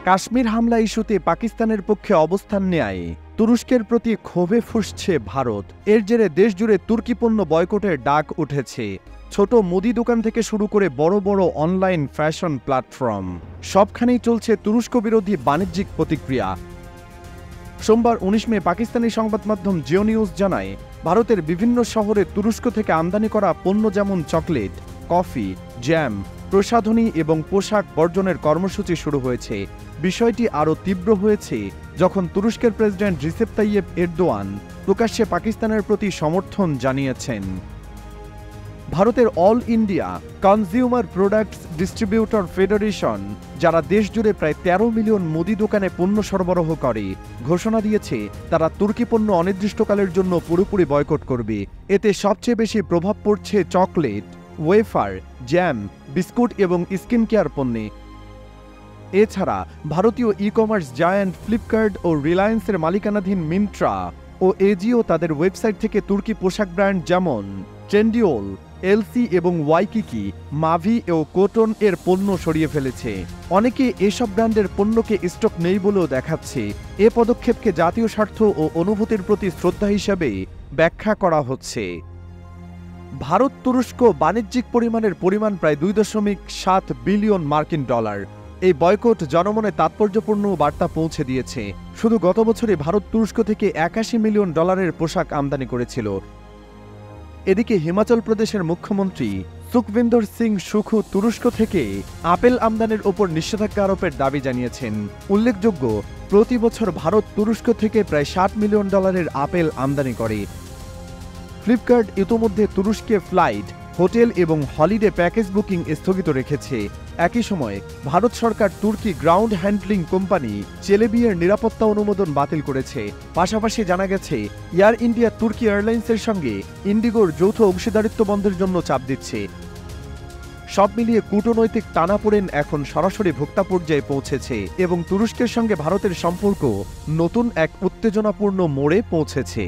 কাশ্মীর হামলা ইস্যুতে পাকিস্তানের পক্ষে অবস্থান নেয় তুরস্কের প্রতি ক্ষোভে ফুঁসছে ভারত। এর জেরে দেশজুড়ে তুর্কি পণ্য বয়কটের ডাক উঠেছে। ছোট মুদি দোকান থেকে শুরু করে বড় বড় অনলাইন ফ্যাশন প্ল্যাটফর্ম সবখানেই চলছে তুরস্ক বিরোধী বাণিজ্যিক প্রতিক্রিয়া। সোমবার ১৯ মে পাকিস্তানি সংবাদ মাধ্যম জিও নিউজ জানায়, ভারতের বিভিন্ন শহরে তুরস্ক থেকে আমদানি করা পণ্য যেমন চকলেট, কফি, জ্যাম, প্রসাধনী এবং পোশাক বর্জনের কর্মসূচি শুরু হয়েছে। বিষয়টি আরও তীব্র হয়েছে যখন তুরস্কের প্রেসিডেন্ট রিসেপ তাইয়েপ এরদোয়ান প্রকাশ্যে পাকিস্তানের প্রতি সমর্থন জানিয়েছেন। ভারতের all India consumer products distributor federation, যারা দেশজুড়ে প্রায় ১৩ মিলিয়ন মুদি দোকানে পণ্য সরবরাহ করে, ঘোষণা দিয়েছে তারা তুর্কি পণ্য অনির্দিষ্টকালের জন্য পুরোপুরি বয়কট করবে। এতে সবচেয়ে বেশি প্রভাব পড়ছে চকলেট, ওয়েফার, জ্যাম, বিস্কুট এবং স্কিন কেয়ার পণ্যে। এছাড়া ভারতীয় ই কমার্স জায়ান্ট ফ্লিপকার্ট ও রিলায়েন্সের মালিকানাধীন মিন্ত্রা ও এজিও তাদের ওয়েবসাইট থেকে তুর্কি পোশাক ব্র্যান্ড যেমন ট্রেন্ডিওল, এলসি এবং ওয়াইকিকি, মাভি ও কোটন এর পণ্য সরিয়ে ফেলেছে। অনেকে এসব ব্র্যান্ডের পণ্যকে স্টক নেই বলেও দেখাচ্ছে। এ পদক্ষেপকে জাতীয় স্বার্থ ও অনুভূতির প্রতি শ্রদ্ধা হিসেবে ব্যাখ্যা করা হচ্ছে। ভারত তুরস্ক বাণিজ্যিক পরিমাণ প্রায় ২.৭ বিলিয়ন মার্কিন ডলার। এই বয়কট জনমনে তাৎপর্যপূর্ণ বার্তা পৌঁছে দিয়েছে। শুধু গত বছরে ভারত তুরস্ক থেকে ৮১ মিলিয়ন ডলারের পোশাক আমদানি করেছিল। এদিকে হিমাচল প্রদেশের মুখ্যমন্ত্রী সুখবিন্দর সিং সুখু তুরস্ক থেকে আপেল আমদানির ওপর নিষেধাজ্ঞা আরোপের দাবি জানিয়েছেন। উল্লেখযোগ্য, প্রতি বছর ভারত তুরস্ক থেকে প্রায় ৬০ মিলিয়ন ডলারের আপেল আমদানি করে। ফ্লিপকার্ট ইতোমধ্যে তুরস্কে ফ্লাইট, হোটেল এবং হলিডে প্যাকেজ বুকিং স্থগিত রেখেছে। একই সময়ে ভারত সরকার তুর্কি গ্রাউন্ড হ্যান্ডলিং কোম্পানি চেলেবিয়ের নিরাপত্তা অনুমোদন বাতিল করেছে। পাশাপাশি জানা গেছে, এয়ার ইন্ডিয়া তুর্কি এয়ারলাইন্সের সঙ্গে ইন্ডিগোর যৌথ অংশীদারিত্ব বন্ধের জন্য চাপ দিচ্ছে। সব মিলিয়ে কূটনৈতিক টানাপোড়েন এখন সরাসরি ভোক্তা পর্যায়ে পৌঁছেছে এবং তুরস্কের সঙ্গে ভারতের সম্পর্ক নতুন এক উত্তেজনাপূর্ণ মোড়ে পৌঁছেছে।